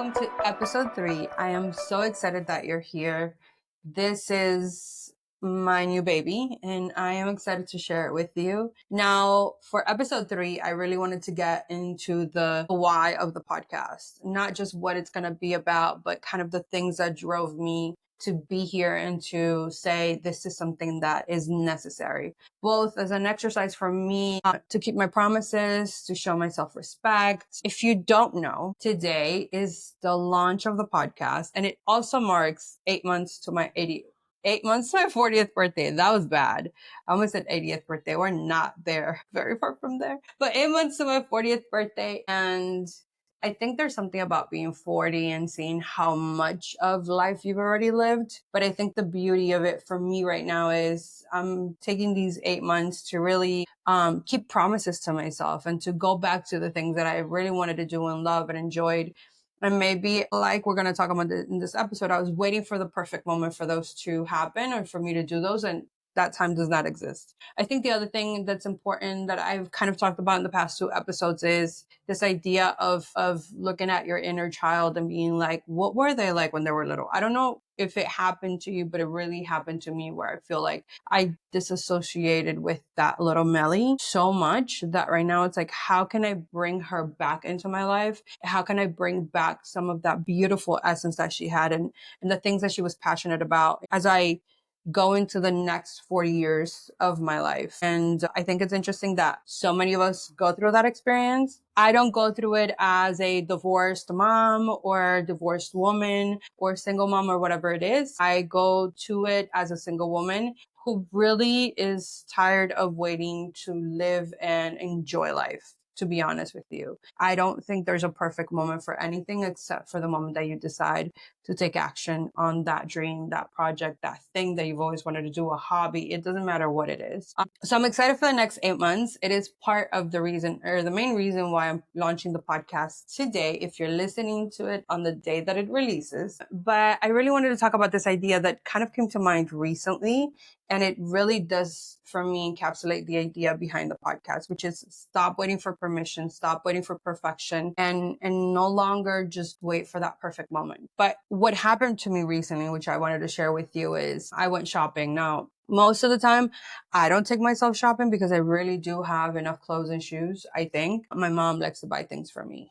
welcome to episode 3. I am so excited that you're here. This is my new baby, and I am excited to share it with you. Now, for episode 3, I really wanted to get into the why of the podcast, not just what it's going to be about, but kind of the things that drove me to be here and to say this is something that is necessary, both as an exercise for me to keep my promises, to show my self-respect. If you don't know, today is the launch of the podcast, and it also marks 8 months to my 40th birthday. That was bad. I almost said 80th birthday. We're not there, very far from there. But 8 months to my 40th birthday, and I think there's something about being 40 and seeing how much of life you've already lived. But I think the beauty of it for me right now is I'm taking these 8 months to really keep promises to myself and to go back to the things that I really wanted to do and love and enjoyed. And maybe, like we're going to talk about in this episode, I was waiting for the perfect moment for those to happen or for me to do those. And that time does not exist. I think the other thing that's important that I've kind of talked about in the past 2 episodes is this idea of looking at your inner child and being like, what were they like when they were little? I don't know if it happened to you, but it really happened to me where I feel like I disassociated with that little Melly so much that right now it's like, how can I bring her back into my life? How can I bring back some of that beautiful essence that she had and the things that she was passionate about as I go into the next 40 years of my life. And I think it's interesting that so many of us go through that experience. I don't go through it as a divorced mom or divorced woman or single mom or whatever it is. I go to it as a single woman who really is tired of waiting to live and enjoy life. To be honest with you, I don't think there's a perfect moment for anything except for the moment that you decide to take action on that dream, that project, that thing that you've always wanted to do, a hobby. It doesn't matter what it is. So I'm excited for the next 8 months. It is part of the reason or the main reason why I'm launching the podcast today, if you're listening to it on the day that it releases. But I really wanted to talk about this idea that kind of came to mind recently. And it really does, for me, encapsulate the idea behind the podcast, which is stop waiting for permission, stop waiting for perfection, and no longer just wait for that perfect moment. But what happened to me recently, which I wanted to share with you, is I went shopping. Now, most of the time, I don't take myself shopping because I really do have enough clothes and shoes. I think my mom likes to buy things for me.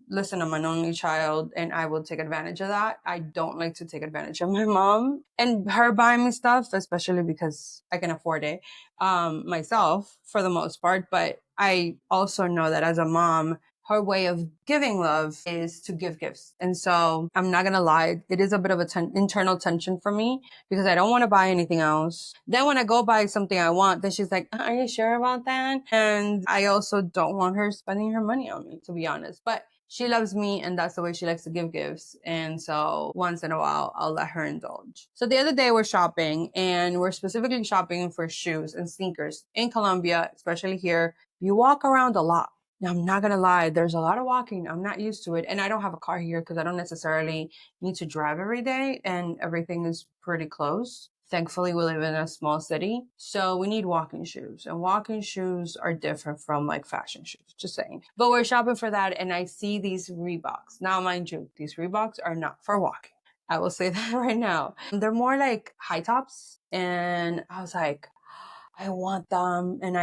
Listen, I'm an only child and I will take advantage of that. I don't like to take advantage of my mom and her buying me stuff, especially because I can afford it myself for the most part. But I also know that as a mom, her way of giving love is to give gifts. And so I'm not going to lie. It is a bit of internal tension for me because I don't want to buy anything else. Then when I go buy something I want, then she's like, are you sure about that? And I also don't want her spending her money on me, to be honest. But she loves me and that's the way she likes to give gifts. And so once in a while, I'll let her indulge. So the other day we're shopping and we're specifically shopping for shoes and sneakers in Colombia, especially here. You walk around a lot. Now, I'm not going to lie, there's a lot of walking. I'm not used to it. And I don't have a car here because I don't necessarily need to drive every day and everything is pretty close. Thankfully, we live in a small city, so we need walking shoes. And walking shoes are different from like fashion shoes, just saying. But we're shopping for that and I see these Reeboks. Now, mind you, these Reeboks are not for walking. I will say that right now. They're more like high tops. And I was like, I want them and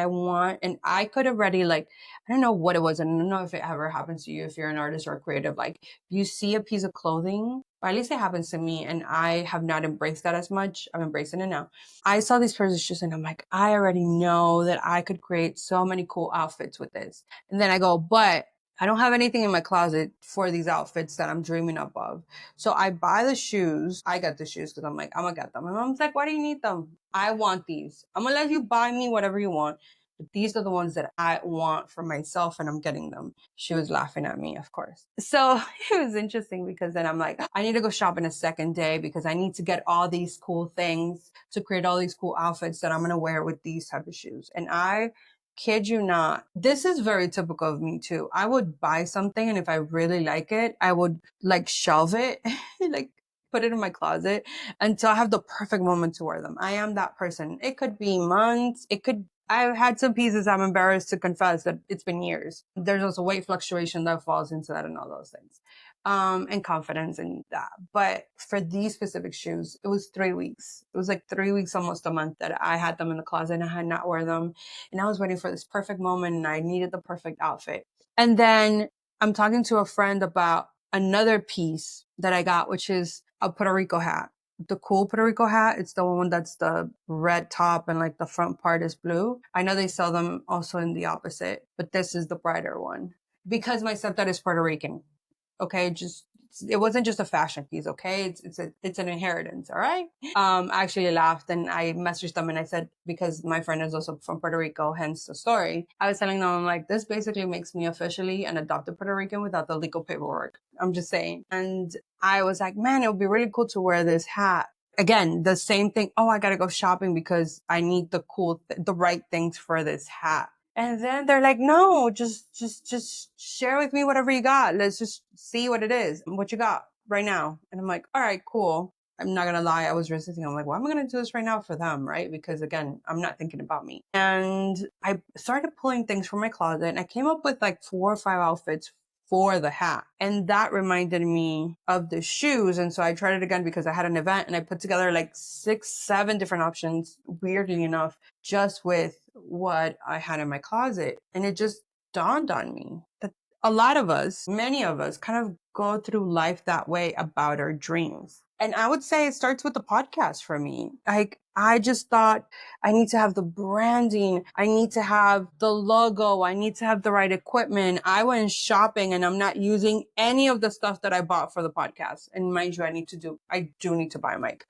I could already like, I don't know what it was. And I don't know if it ever happens to you, if you're an artist or a creative, like you see a piece of clothing, or at least it happens to me. And I have not embraced that as much. I'm embracing it now. I saw these pairs of shoes and I'm like, I already know that I could create so many cool outfits with this. And then I go, but I don't have anything in my closet for these outfits that I'm dreaming up of. So I buy the shoes. I got the shoes because I'm like, I'm gonna get them. My mom's like, why do you need them? I want these. I'm gonna let you buy me whatever you want. But these are the ones that I want for myself and I'm getting them. She was laughing at me, of course. So it was interesting because then I'm like, I need to go shop in a second day because I need to get all these cool things to create all these cool outfits that I'm gonna wear with these type of shoes. And I kid you not, this is very typical of me too. I would buy something and if I really like it, I would like shelve it, like put it in my closet until I have the perfect moment to wear them. I am that person. It could be months. I've had some pieces I'm embarrassed to confess that it's been years. There's also weight fluctuation that falls into that and all those things. and confidence in that. But for these specific shoes, it was 3 weeks. It was like 3 weeks, almost a month, that I had them in the closet and I had not wear them. And I was waiting for this perfect moment and I needed the perfect outfit. And then I'm talking to a friend about another piece that I got, which is a Puerto Rico hat. The cool Puerto Rico hat. It's the one that's the red top and like the front part is blue. I know they sell them also in the opposite, but this is the brighter one because my stepdad is Puerto Rican. Okay, just it wasn't just a fashion piece. Okay, it's an inheritance. All right. I actually laughed and I messaged them and I said, because my friend is also from Puerto Rico, hence the story. I was telling them, I'm like, this basically makes me officially an adopted Puerto Rican without the legal paperwork. I'm just saying. And I was like, man, it would be really cool to wear this hat. Again, the same thing. Oh, I gotta go shopping because I need the right things for this hat. And then they're like, no, just share with me whatever you got. Let's just see what it is, what you got right now. And I'm like, all right, cool. I'm not going to lie. I was resisting. I'm like, why am I going to do this right now for them? Right. Because again, I'm not thinking about me. And I started pulling things from my closet and I came up with like 4 or 5 outfits for the hat. And that reminded me of the shoes. And so I tried it again because I had an event and I put together like 6, 7 different options, weirdly enough, just with what I had in my closet. And it just dawned on me that a lot of us, many of us, kind of go through life that way about our dreams. And I would say it starts with the podcast for me. Like, I just thought I need to have the branding. I need to have the logo. I need to have the right equipment. I went shopping and I'm not using any of the stuff that I bought for the podcast. And mind you, I do need to buy a mic.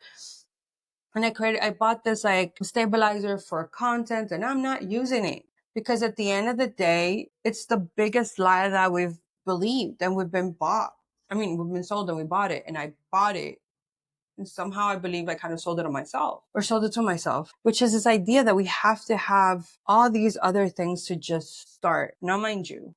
And I bought this like stabilizer for content and I'm not using it because at the end of the day, it's the biggest lie that we've believed and we've been bought. I mean, we've been sold and we bought it and I bought it. And somehow I believe I kind of sold it to myself, which is this idea that we have to have all these other things to just start. Now, mind you,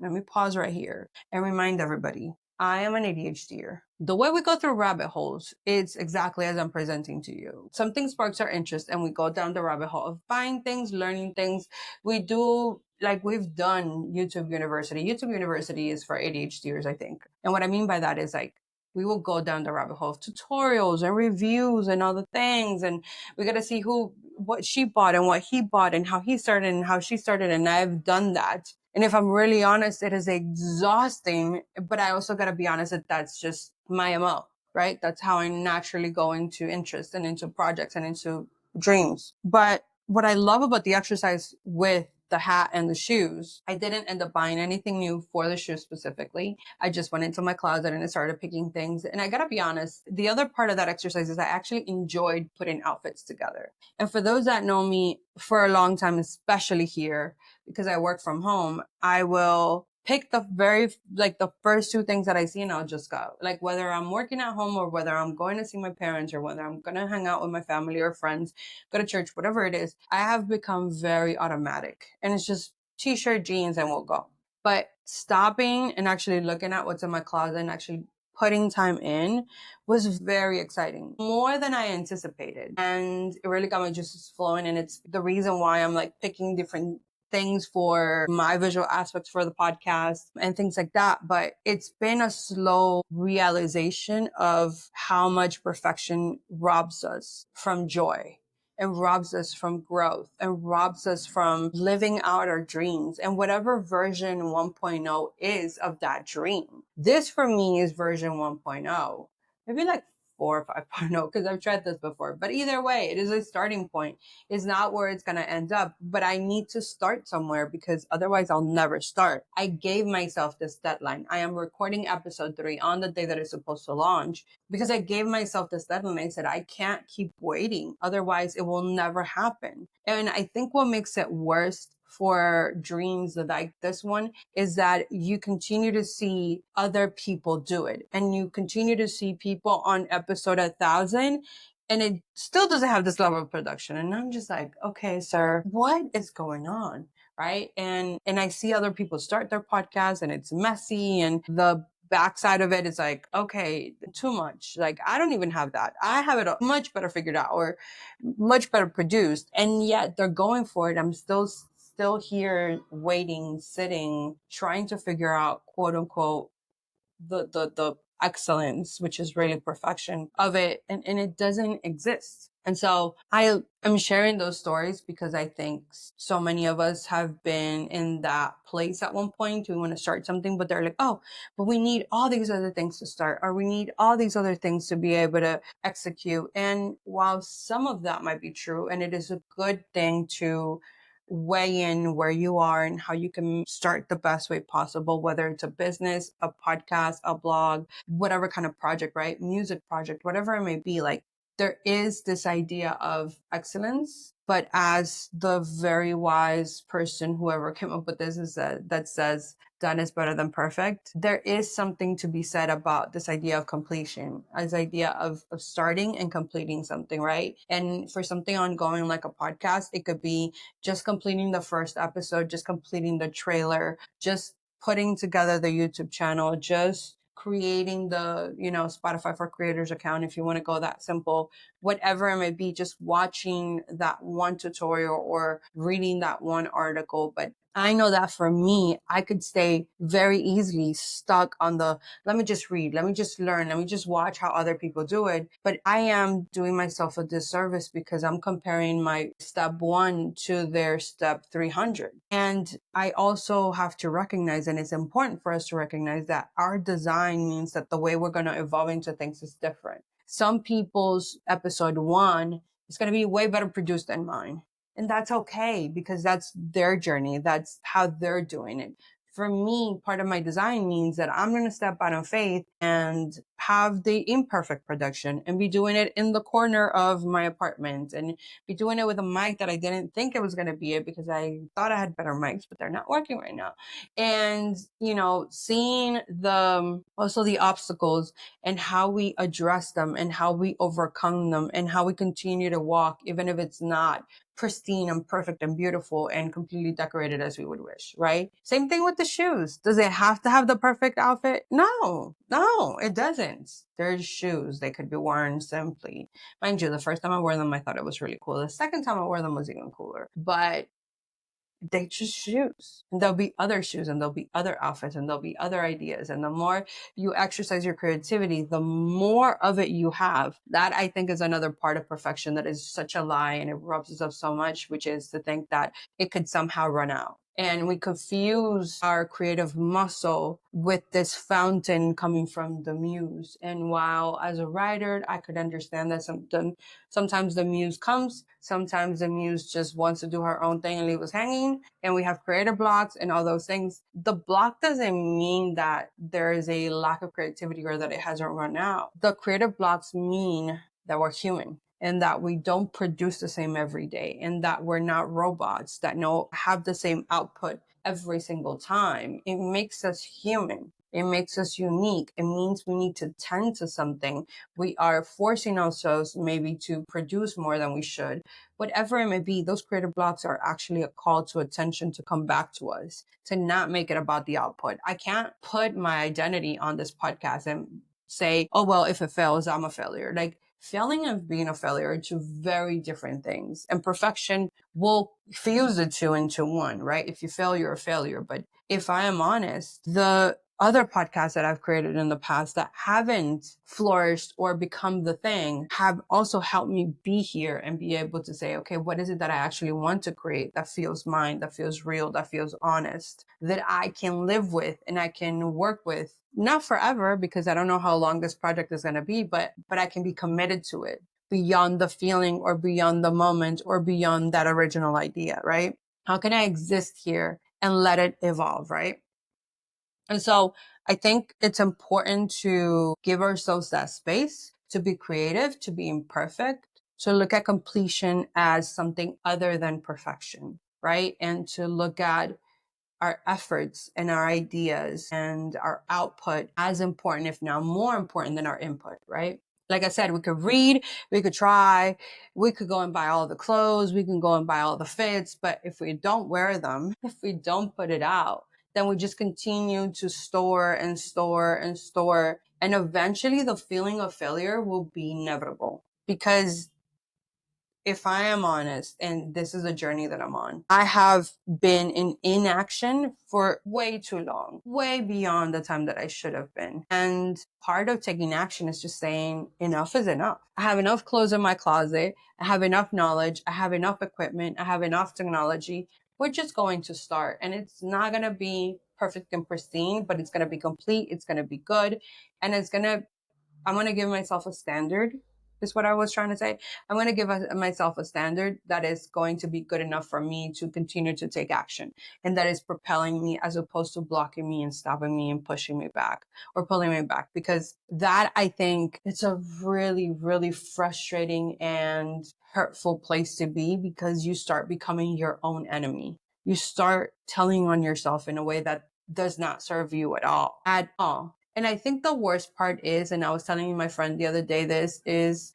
let me pause right here and remind everybody, I am an ADHDer. The way we go through rabbit holes, it's exactly as I'm presenting to you. Something sparks our interest and we go down the rabbit hole of buying things, learning things. We do, like we've done YouTube University. YouTube University is for ADHDers, I think. And what I mean by that is like, we will go down the rabbit hole of tutorials and reviews and all the things. And we got to see what she bought and what he bought and how he started and how she started. And I've done that. And if I'm really honest, it is exhausting, but I also got to be honest that that's just my MO, right? That's how I naturally go into interest and into projects and into dreams. But what I love about the exercise with the hat and the shoes, I didn't end up buying anything new for the shoes specifically. I just went into my closet and I started picking things. And I gotta be honest, the other part of that exercise is I actually enjoyed putting outfits together. And for those that know me for a long time, especially here, because I work from home, I will pick the first 2 things that I see and I'll just go. Like whether I'm working at home or whether I'm going to see my parents or whether I'm going to hang out with my family or friends, go to church, whatever it is, I have become very automatic and it's just t-shirt, jeans, and we'll go. But stopping and actually looking at what's in my closet and actually putting time in was very exciting, more than I anticipated. And it really got my juices flowing. And it's the reason why I'm like picking different things for my visual aspects for the podcast and things like that. But it's been a slow realization of how much perfection robs us from joy and robs us from growth and robs us from living out our dreams and whatever version 1.0 is of that dream. This for me is version 1.0. Maybe like 4 or 5.0 because I've tried this before. But either way, it is a starting point. It's not where it's going to end up, but I need to start somewhere because otherwise I'll never start. I gave myself this deadline. I am recording episode 3 on the day that it's supposed to launch because I gave myself this deadline. I said, I can't keep waiting. Otherwise it will never happen. And I think what makes it worse for dreams like this one is that you continue to see other people do it and you continue to see people on episode 1,000 and it still doesn't have this level of production. And I'm just like, okay, sir, what is going on? Right. And I see other people start their podcast and it's messy and the backside of it is like, okay, too much. Like, I don't even have that. I have it much better figured out or much better produced. And yet they're going for it. I'm still here waiting, sitting, trying to figure out, quote unquote, the excellence, which is really perfection of it, and it doesn't exist. And so I am sharing those stories because I think so many of us have been in that place at one point. We want to start something, but they're like, oh, but we need all these other things to start, or we need all these other things to be able to execute. And while some of that might be true, and it is a good thing to weigh in where you are and how you can start the best way possible, whether it's a business, a podcast, a blog, whatever kind of project, right? Music project, whatever it may be. Like, there is this idea of excellence, but as the very wise person, whoever came up with this, is that says done is better than perfect. There is something to be said about this idea of completion, as idea of starting and completing something, right? And for something ongoing like a podcast, it could be just completing the first episode, just completing the trailer, just putting together the YouTube channel, just creating the, Spotify for creators account, if you want to go that simple, whatever it may be, just watching that one tutorial or reading that one article. But I know that for me, I could stay very easily stuck on the, let me just read, let me just learn, let me just watch how other people do it. But I am doing myself a disservice because I'm comparing my step 1 to their step 300. And I also have to recognize, and it's important for us to recognize, that our design means that the way we're going to evolve into things is different. Some people's episode 1 is going to be way better produced than mine. And that's okay, because that's their journey. That's how they're doing it. For me, part of my design means that I'm going to step out on faith and have the imperfect production and be doing it in the corner of my apartment and be doing it with a mic that I didn't think it was going to be it, because I thought I had better mics, but they're not working right now. And, seeing also the obstacles and how we address them and how we overcome them and how we continue to walk, even if it's not pristine and perfect and beautiful and completely decorated as we would wish, right? Same thing with the shoes. Does it have to have the perfect outfit? No, it doesn't. They're shoes. They could be worn simply. Mind you, the first time I wore them, I thought it was really cool. The second time I wore them was even cooler. But they just shoes. And there'll be other shoes, and there'll be other outfits, and there'll be other ideas. And the more you exercise your creativity, the more of it you have. That, I think, is another part of perfection that is such a lie, and it robs us of so much, which is to think that it could somehow run out. And we confuse our creative muscle with this fountain coming from the muse. And while as a writer, I could understand that sometimes the muse comes, sometimes the muse just wants to do her own thing and leave us hanging, and we have creative blocks and all those things. The block doesn't mean that there is a lack of creativity or that it hasn't run out. The creative blocks mean that we're human, and that we don't produce the same every day, and that we're not robots that have the same output every single time. It makes us human. It makes us unique. It means we need to tend to something. We are forcing ourselves maybe to produce more than we should. Whatever it may be, those creative blocks are actually a call to attention to come back to us, to not make it about the output. I can't put my identity on this podcast and say, oh, well, if it fails, I'm a failure. Like, failing and being a failure are two very different things. And perfection will fuse the two into one, right? If you fail, you're a failure. But if I am honest, the other podcasts that I've created in the past that haven't flourished or become the thing have also helped me be here and be able to say, okay, what is it that I actually want to create that feels mine, that feels real, that feels honest, that I can live with and I can work with? Not forever, because I don't know how long this project is going to be, but I can be committed to it beyond the feeling or beyond the moment or beyond that original idea, right? How can I exist here and let it evolve, right? And so I think it's important to give ourselves that space to be creative, to be imperfect, to look at completion as something other than perfection, right? And to look at our efforts and our ideas and our output as important, if not more important than our input, right? Like I said, we could read, we could try, we could go and buy all the clothes, we can go and buy all the fits, but if we don't wear them, if we don't put it out, then we just continue to store and store and store. And eventually the feeling of failure will be inevitable, because if I am honest, and this is a journey that I'm on, I have been in inaction for way too long, way beyond the time that I should have been. And part of taking action is just saying enough is enough. I have enough clothes in my closet. I have enough knowledge. I have enough equipment. I have enough technology. We're just going to start. And it's not going to be perfect and pristine, but it's going to be complete. It's going to be good. And I'm going to give myself a standard, is what I was trying to say. I'm going to give myself a standard that is going to be good enough for me to continue to take action, and that is propelling me as opposed to blocking me and stopping me and pushing me back or pulling me back. Because that, I think, it's a really, really frustrating and hurtful place to be, because you start becoming your own enemy. You start telling on yourself in a way that does not serve you at all. And I think the worst part is, and I was telling my friend the other day, this is,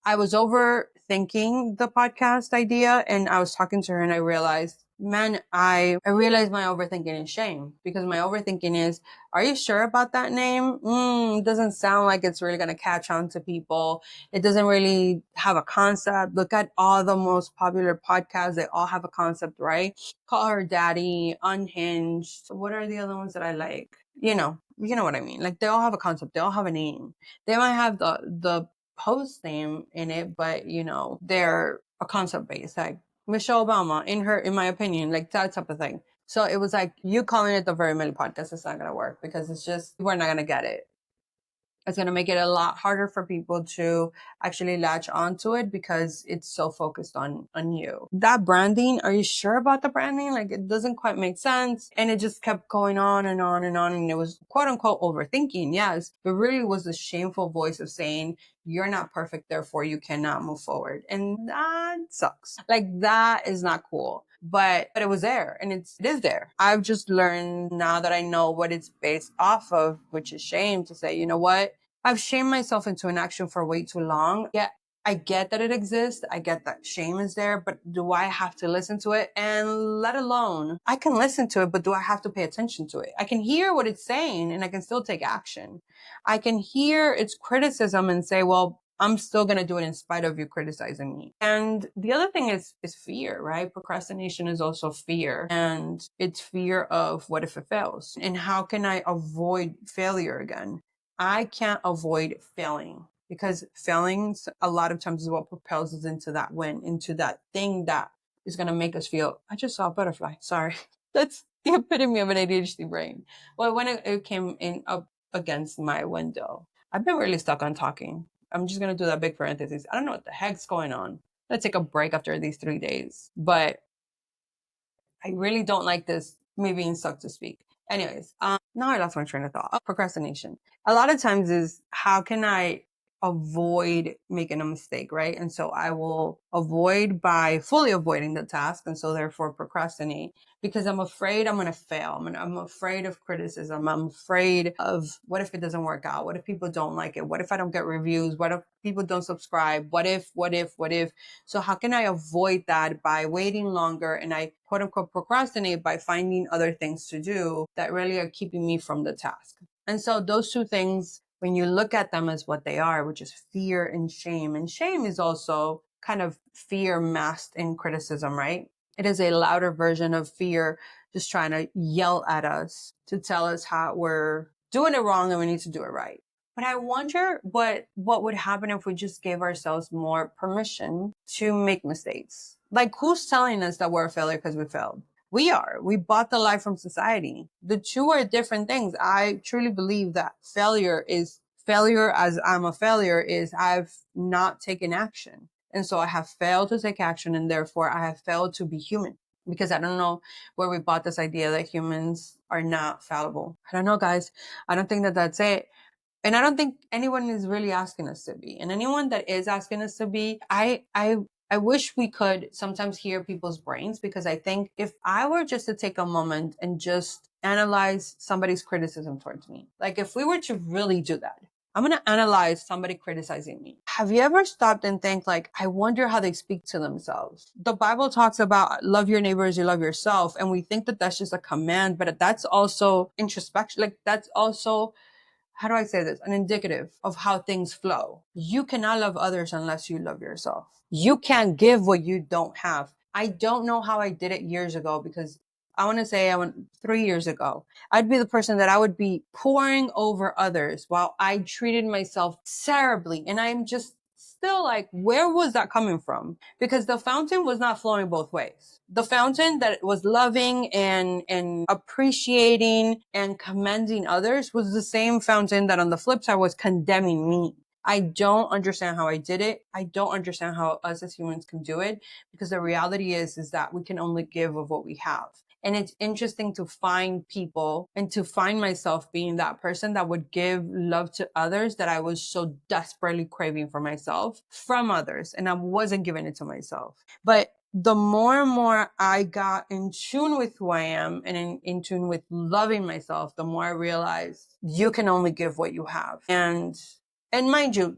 I was overthinking the podcast idea, and I was talking to her and I realized, man, I realized my overthinking is shame, because my overthinking is, are you sure about that name? It doesn't sound like it's really going to catch on to people. It doesn't really have a concept. Look at all the most popular podcasts. They all have a concept, right? Call Her Daddy, Unhinged. What are the other ones that I like? You know what I mean? Like, they all have a concept. They all have a name. They might have the post name in it, but they're a concept based, like Michelle Obama, in my opinion, like that type of thing. So it was like, you calling it the Very Many Podcast, it's not gonna work, because it's just, we're not gonna get it. It's going to make it a lot harder for people to actually latch onto it, because it's so focused on you. That branding, are you sure about the branding? Like, it doesn't quite make sense. And it just kept going on and on and on. And it was quote unquote overthinking. Yes, but really was the shameful voice of saying, you're not perfect, therefore you cannot move forward. And that sucks. Like, that is not cool. But it was there, and it is there. I've just learned, now that I know what it's based off of, which is shame, to say, you know what? I've shamed myself into inaction for way too long. Yeah, I get that it exists. I get that shame is there, but do I have to listen to it? And let alone, I can listen to it, but do I have to pay attention to it? I can hear what it's saying and I can still take action. I can hear its criticism and say, well, I'm still going to do it in spite of you criticizing me. And the other thing is fear, right? Procrastination is also fear. And it's fear of, what if it fails? And how can I avoid failure again? I can't avoid failing, because failing a lot of times is what propels us into that win, into that thing that is going to make us feel, I just saw a butterfly. Sorry. That's the epitome of an ADHD brain. Well, when it came in up against my window, I've been really stuck on talking. I'm just going to do that big parenthesis. I don't know what the heck's going on. Let's take a break after these 3 days, but I really don't like this, me being stuck to speak. Anyways, now I lost my train of thought. Procrastination. A lot of times is, how can I avoid making a mistake, right? And so I will avoid by fully avoiding the task, and so therefore procrastinate, because I'm afraid I'm going to fail. I'm afraid of criticism. I'm afraid of, what if it doesn't work out? What if people don't like it? What if I don't get reviews? What if people don't subscribe? What if? So how can I avoid that? By waiting longer, and I quote unquote procrastinate by finding other things to do that really are keeping me from the task. And so those two things, when you look at them as what they are, which is fear and shame is also kind of fear masked in criticism, right? It is a louder version of fear, just trying to yell at us to tell us how we're doing it wrong and we need to do it right. But I wonder what would happen if we just gave ourselves more permission to make mistakes. Like, who's telling us that we're a failure because we failed? We are. We bought the lie from society. The two are different things. I truly believe that failure, as I'm a failure, is I've not taken action. And so I have failed to take action, and therefore I have failed to be human. Because I don't know where we bought this idea that humans are not fallible. I don't know, guys. I don't think that that's it. And I don't think anyone is really asking us to be. And anyone that is asking us to be, I wish we could sometimes hear people's brains, because I think if I were just to take a moment and just analyze somebody's criticism towards me, like if we were to really do that, I'm going to analyze somebody criticizing me. Have you ever stopped and think, like, I wonder how they speak to themselves? The Bible talks about love your neighbor as you love yourself. And we think that that's just a command, but that's also introspection. Like, that's also how do I say this? An indicative of how things flow. You cannot love others unless you love yourself. You can't give what you don't have. I don't know how I did it years ago, because I want to say I went 3 years ago. I'd be the person that I would be pouring over others while I treated myself terribly. And I'm just still like, where was that coming from? Because the fountain was not flowing both ways. The fountain that was loving and appreciating and commending others was the same fountain that on the flip side was condemning me. I don't understand how I did it. I don't understand how us as humans can do it, because the reality is that we can only give of what we have. And it's interesting to find people and to find myself being that person that would give love to others that I was so desperately craving for myself from others. And I wasn't giving it to myself. But the more and more I got in tune with who I am and in tune with loving myself, the more I realized you can only give what you have. And mind you,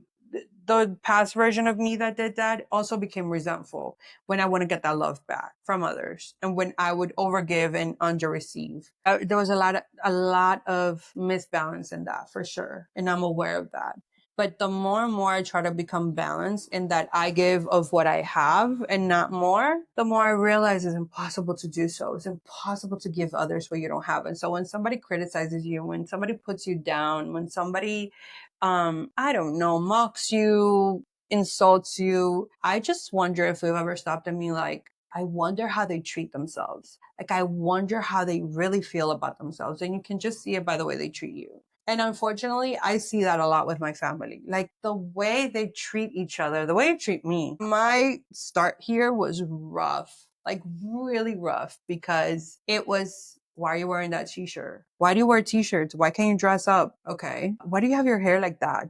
the past version of me that did that also became resentful when I wouldn't get that love back from others, and when I would overgive and underreceive. There was a lot of misbalance in that, for sure, and I'm aware of that. But the more and more I try to become balanced in that I give of what I have and not more, the more I realize it's impossible to do so. It's impossible to give others what you don't have. And so when somebody criticizes you, when somebody puts you down, when somebody I don't know, mocks you, insults you, I just wonder if we've ever stopped and be like, I wonder how they treat themselves. Like, I wonder how they really feel about themselves. And you can just see it by the way they treat you. And unfortunately, I see that a lot with my family. Like, the way they treat each other, the way they treat me. My start here was rough, like really rough, because it was, why are you wearing that t-shirt? Why do you wear t-shirts? Why can't you dress up? Okay. Why do you have your hair like that?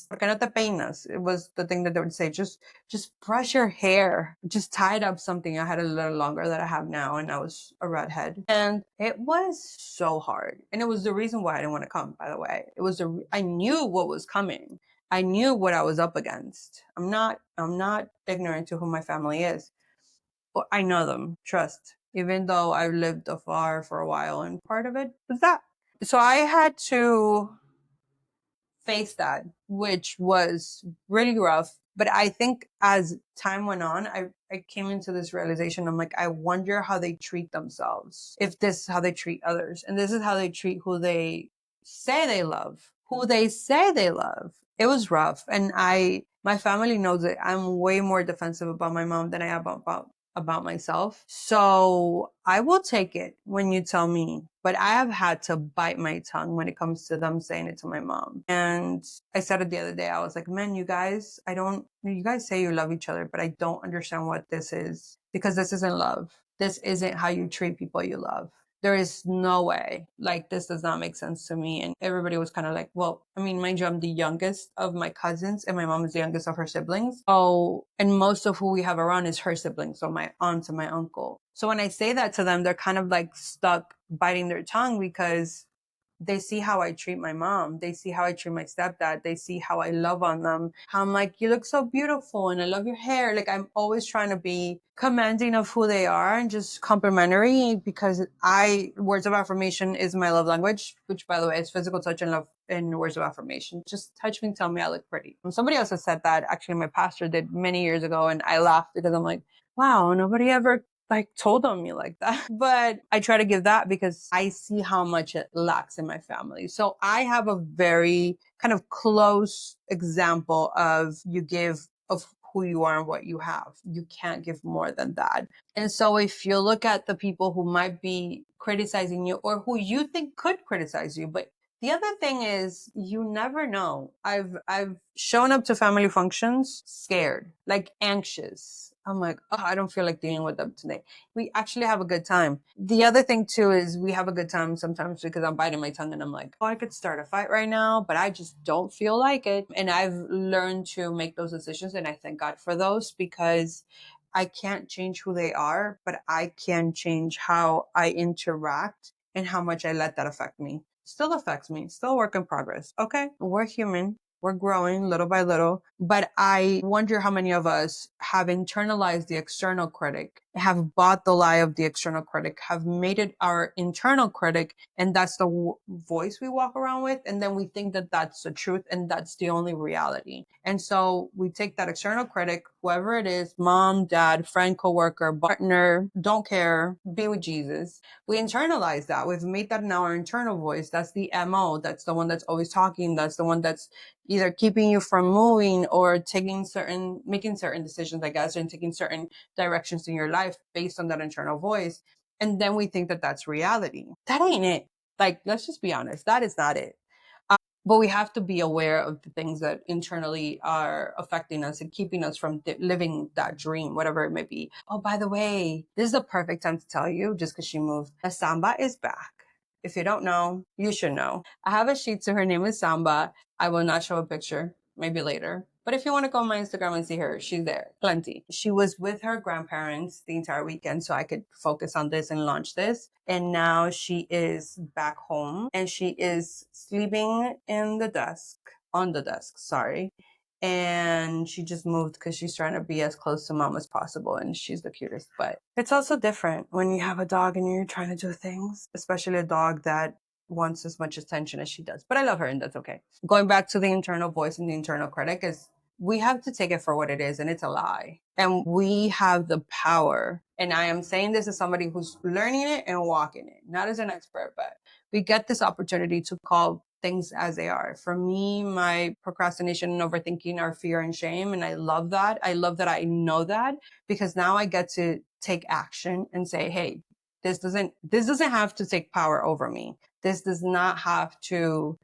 ¿Por qué no te peinas? It was the thing that they would say. Just brush your hair. Just tie it up something. I had a little longer than I have now, and I was a redhead. And it was so hard. And it was the reason why I didn't want to come, by the way. I knew what was coming. I knew what I was up against. I'm not ignorant to who my family is. Well, I know them, trust, even though I've lived afar for a while. And part of it was that. So I had to face that, which was really rough. But I think as time went on, I came into this realization. I'm like, I wonder how they treat themselves. If this is how they treat others, and this is how they treat who they say they love, who they say they love. It was rough. And my family knows it. I'm way more defensive about my mom than I am about myself. So I will take it when you tell me, but I have had to bite my tongue when it comes to them saying it to my mom. And I said it the other day. I was like, man, you guys say you love each other, but I don't understand what this is, because this isn't love. This isn't how you treat people you love. There is no way. Like, this does not make sense to me. And everybody was kind of like, well, I mean, mind you, I'm the youngest of my cousins, and my mom is the youngest of her siblings. Oh, and most of who we have around is her siblings. So my aunt and my uncle. So when I say that to them, they're kind of like stuck biting their tongue, because they see how I treat my mom. They see how I treat my stepdad. They see how I love on them. How I'm like, you look so beautiful and I love your hair. Like, I'm always trying to be commanding of who they are and just complimentary, because words of affirmation is my love language, which, by the way, is physical touch and love and words of affirmation. Just touch me, tell me I look pretty. And somebody else has said that. Actually, my pastor did many years ago, and I laughed because I'm like, wow, nobody ever like told on me like that. But I try to give that because I see how much it lacks in my family. So I have a very kind of close example of you give of who you are and what you have. You can't give more than that. And so if you look at the people who might be criticizing you, or who you think could criticize you, but the other thing is, you never know. I've shown up to family functions scared, like anxious. I'm like, oh, I don't feel like dealing with them today. We actually have a good time. The other thing too is, we have a good time sometimes because I'm biting my tongue and I'm like, oh, I could start a fight right now, but I just don't feel like it. And I've learned to make those decisions, and I thank God for those, because I can't change who they are, but I can change how I interact and how much I let that affect me. Still affects me, still a work in progress. Okay, we're human. We're growing little by little, but I wonder how many of us have internalized the external critic have bought the lie of the external critic, have made it our internal critic, and that's the voice we walk around with. And then we think that that's the truth and that's the only reality. And so we take that external critic, whoever it is, mom, dad, friend, coworker, partner, don't care, be with Jesus. We internalize that. We've made that now our internal voice. That's the MO. That's the one that's always talking. That's the one that's either keeping you from moving or making certain decisions, I guess, and taking certain directions in your life based on that internal voice. And then we think that that's reality. That ain't it. Like, let's just be honest. That is not it. But we have to be aware of the things that internally are affecting us and keeping us from living that dream, whatever it may be. Oh, by the way, this is the perfect time to tell you, just because she moved, Samba is back. If you don't know, you should know. I have a Shih Tzu. Her name is Samba. I will not show a picture, maybe later. But if you want to go on my Instagram and see her, she's there. Plenty. She was with her grandparents the entire weekend so I could focus on this and launch this. And now she is back home and she is sleeping in the desk, on the desk, sorry. And she just moved because she's trying to be as close to mom as possible. And she's the cutest. But it's also different when you have a dog and you're trying to do things, especially a dog that wants as much attention as she does. But I love her and that's okay. Going back to the internal voice and the internal critic is we have to take it for what it is, and it's a lie. And we have the power. And I am saying this as somebody who's learning it and walking it, not as an expert, but we get this opportunity to call things as they are. For me, my procrastination and overthinking are fear and shame. And I love that. I love that I know that because now I get to take action and say, hey, this doesn't have to take power over me. This does not have to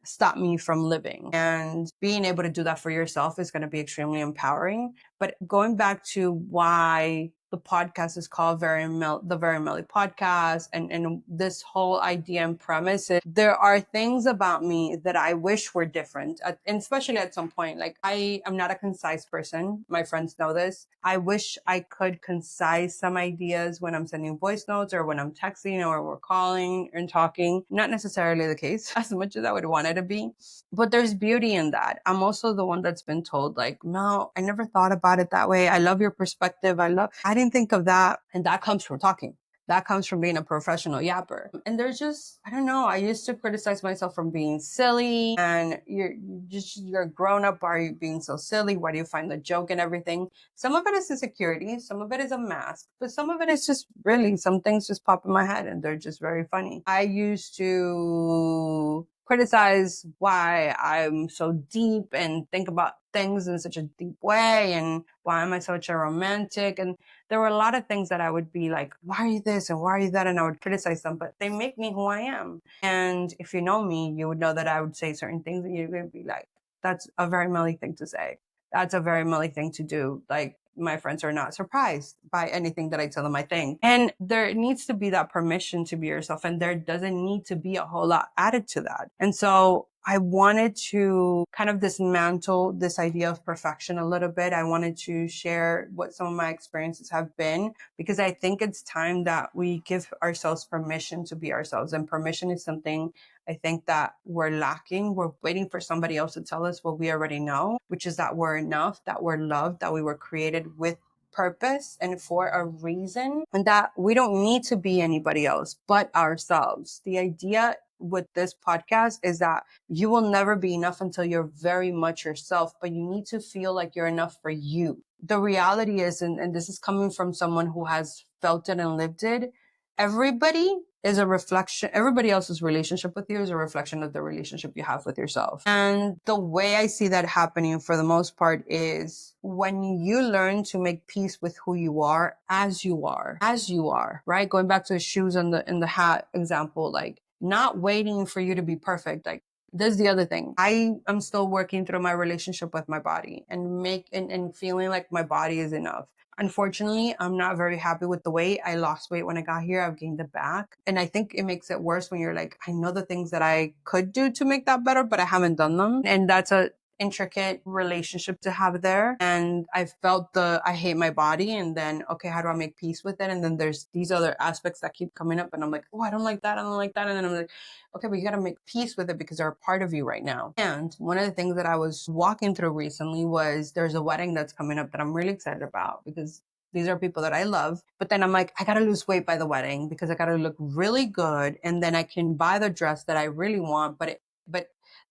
stop me from living. And being able to do that for yourself is going to be extremely empowering. But going back to why the podcast is called the Very Melly Podcast, and this whole idea and premise is there are things about me that I wish were different, and especially at some point. Like I am not a concise person. My friends know this. I wish I could concise some ideas when I'm sending voice notes or when I'm texting or we're calling and talking. Not necessarily the case as much as I would want it to be, but there's beauty in that. I'm also the one that's been told like, no, I never thought about it that way. I love your perspective. I didn't think of that. And that comes from talking. That comes from being a professional yapper. And there's just, I don't know, I used to criticize myself from being silly and you're grown up. Why are you being so silly? Why do you find the joke and everything? Some of it is insecurity. Some of it is a mask, but some of it is just really some things just pop in my head and they're just very funny. I used to criticize why I'm so deep and think about things in such a deep way and why am I such a romantic? And there were a lot of things that I would be like, why are you this and why are you that? And I would criticize them, but they make me who I am. And if you know me, you would know that I would say certain things and you're going to be like, that's a very Melly thing to say. That's a very Melly thing to do. Like my friends are not surprised by anything that I tell them I think. And there needs to be that permission to be yourself. And there doesn't need to be a whole lot added to that. And so I wanted to kind of dismantle this idea of perfection a little bit. I wanted to share what some of my experiences have been, because I think it's time that we give ourselves permission to be ourselves. And permission is something I think that we're lacking. We're waiting for somebody else to tell us what we already know, which is that we're enough, that we're loved, that we were created with purpose and for a reason, and that we don't need to be anybody else but ourselves. The idea with this podcast is that you will never be enough until you're very much yourself, but you need to feel like you're enough for you. The reality is, and this is coming from someone who has felt it and lived it, everybody is a reflection. Everybody else's relationship with you is a reflection of the relationship you have with yourself. And the way I see that happening for the most part is when you learn to make peace with who you are, as you are, right? Going back to the shoes and the hat example, like not waiting for you to be perfect. Like this is the other thing. I am still working through my relationship with my body and feeling like my body is enough. Unfortunately, I'm not very happy with the weight. I lost weight when I got here. I've gained it back. And I think it makes it worse when you're like, I know the things that I could do to make that better, but I haven't done them. And that's a intricate relationship to have there. And I felt I hate my body. And then, okay, how do I make peace with it? And then there's these other aspects that keep coming up. And I'm like, oh, I don't like that. I don't like that. And then I'm like, okay, but you got to make peace with it because they're a part of you right now. And one of the things that I was walking through recently was there's a wedding that's coming up that I'm really excited about because These are people that I love. But then I'm like, I gotta lose weight by the wedding because I gotta look really good. And then I can buy the dress that I really want, but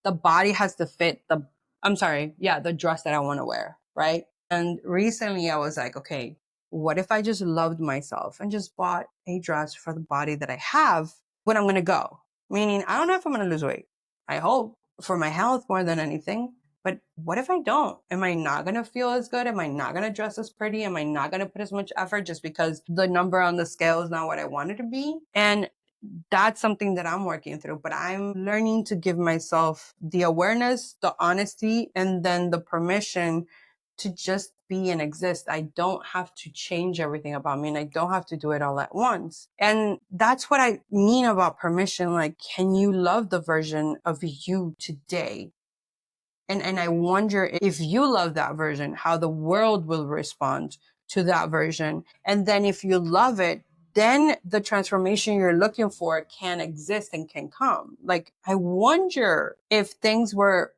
the body has to fit the dress that I want to wear. Right. And recently I was like, okay, what if I just loved myself and just bought a dress for the body that I have when I'm going to go? Meaning, I don't know if I'm going to lose weight. I hope for my health more than anything. But what if I don't? Am I not going to feel as good? Am I not going to dress as pretty? Am I not going to put as much effort just because the number on the scale is not what I want it to be? And that's something that I'm working through, but I'm learning to give myself the awareness, the honesty, and then the permission to just be and exist. I don't have to change everything about me, and I don't have to do it all at once. And that's what I mean about permission. Like, can you love the version of you today? And I wonder if you love that version, how the world will respond to that version. And then if you love it, then the transformation you're looking for can exist and can come. Like, I wonder if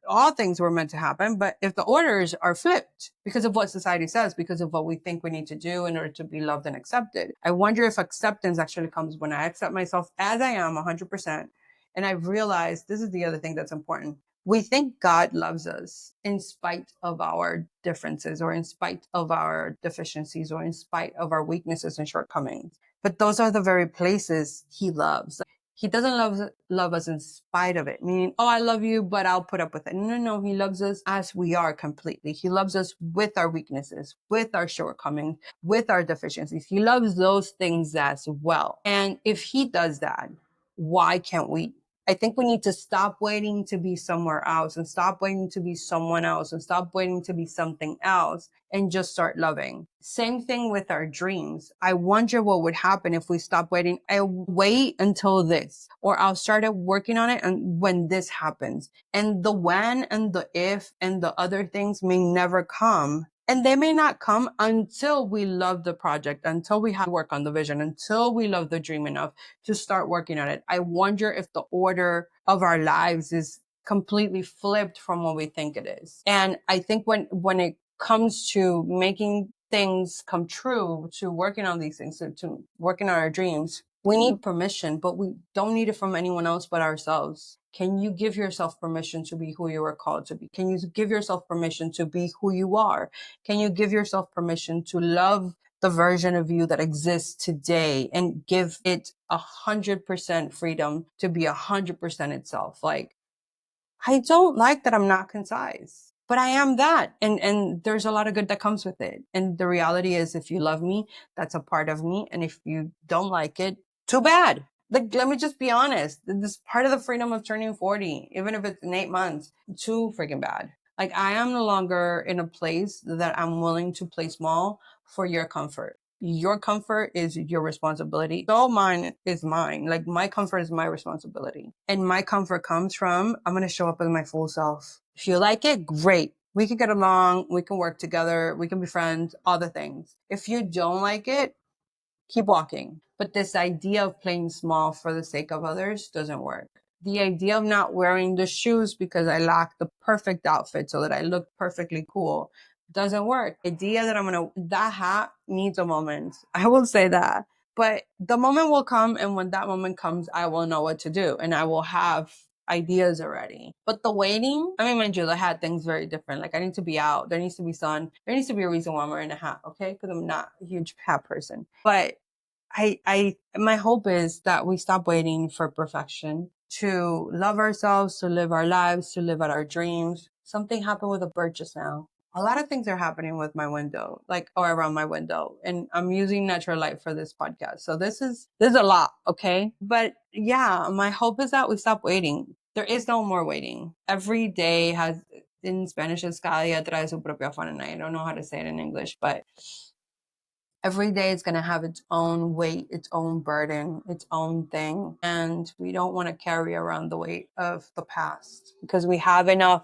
all things were meant to happen, but if the orders are flipped because of what society says, because of what we think we need to do in order to be loved and accepted. I wonder if acceptance actually comes when I accept myself as I am 100%. And I realized this is the other thing that's important. We think God loves us in spite of our differences or in spite of our deficiencies or in spite of our weaknesses and shortcomings. But those are the very places he loves. He doesn't love us in spite of it, meaning, oh, I love you, but I'll put up with it. No, no, he loves us as we are completely. He loves us with our weaknesses, with our shortcomings, with our deficiencies. He loves those things as well. And if he does that, why can't we? I think we need to stop waiting to be somewhere else and stop waiting to be someone else and stop waiting to be something else and just start loving. Same thing with our dreams. I wonder what would happen if we stop waiting. I'll wait until this, or I'll start working on it and when this happens. And the when and the if and the other things may never come. And they may not come until we love the project, until we have to work on the vision, until we love the dream enough to start working on it. I wonder if the order of our lives is completely flipped from what we think it is. And I think when it comes to making things come true, to working on these things, to working on our dreams, we need permission, but we don't need it from anyone else but ourselves. Can you give yourself permission to be who you are called to be? Can you give yourself permission to be who you are? Can you give yourself permission to love the version of you that exists today and give it 100% freedom to be 100% itself? Like, I don't like that I'm not concise, but I am that. And there's a lot of good that comes with it. And the reality is, if you love me, that's a part of me. And if you don't like it, too bad. Like, let me just be honest. This is part of the freedom of turning 40, even if it's in 8 months, too freaking bad. Like, I am no longer in a place that I'm willing to play small for your comfort. Your comfort is your responsibility. So mine is mine. Like, my comfort is my responsibility. And my comfort comes from, I'm going to show up as my full self. If you like it, great. We can get along. We can work together. We can be friends, all the things. If you don't like it, keep walking. But this idea of playing small for the sake of others doesn't work. The idea of not wearing the shoes because I lack the perfect outfit so that I look perfectly cool doesn't work. The idea that that hat needs a moment. I will say that. But the moment will come, and when that moment comes, I will know what to do and I will have ideas already. But the waiting, I mean, mind you, the hat thing's very different. Like, I need to be out. There needs to be sun. There needs to be a reason why I'm wearing a hat, okay? Because I'm not a huge hat person. But my hope is that we stop waiting for perfection to love ourselves, to live our lives, to live out our dreams. Something happened with a bird just now. A lot of things are happening with my window, like, or around my window. And I'm using natural light for this podcast. So this is a lot. Okay. But yeah, my hope is that we stop waiting. There is no more waiting. Every day has, in Spanish, es cada día trae su propio afán. And I don't know how to say it in English, but every day is going to have its own weight, its own burden, its own thing. And we don't want to carry around the weight of the past because we have enough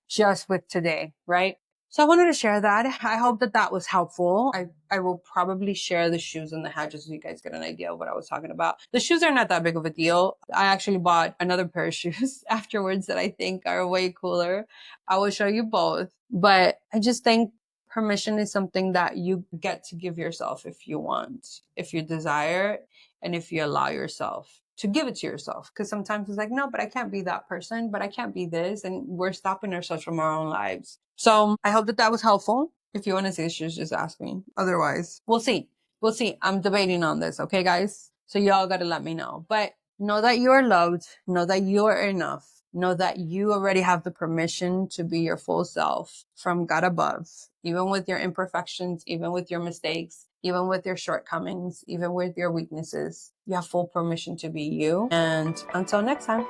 just with today, right? So I wanted to share that. I hope that that was helpful. I will probably share the shoes and the hat just so you guys get an idea of what I was talking about. The shoes are not that big of a deal. I actually bought another pair of shoes afterwards that I think are way cooler. I will show you both. But I just think permission is something that you get to give yourself if you want, if you desire, and if you allow yourself to give it to yourself. Because sometimes it's like, no, but I can't be that person, but I can't be this. And we're stopping ourselves from our own lives. So I hope that that was helpful. If you want to see issues, just ask me. Otherwise, we'll see. We'll see. I'm debating on this. Okay, guys? So y'all got to let me know. But know that you are loved. Know that you are enough. Know that you already have the permission to be your full self from God above, even with your imperfections, even with your mistakes, even with your shortcomings, even with your weaknesses. You have full permission to be you. And until next time.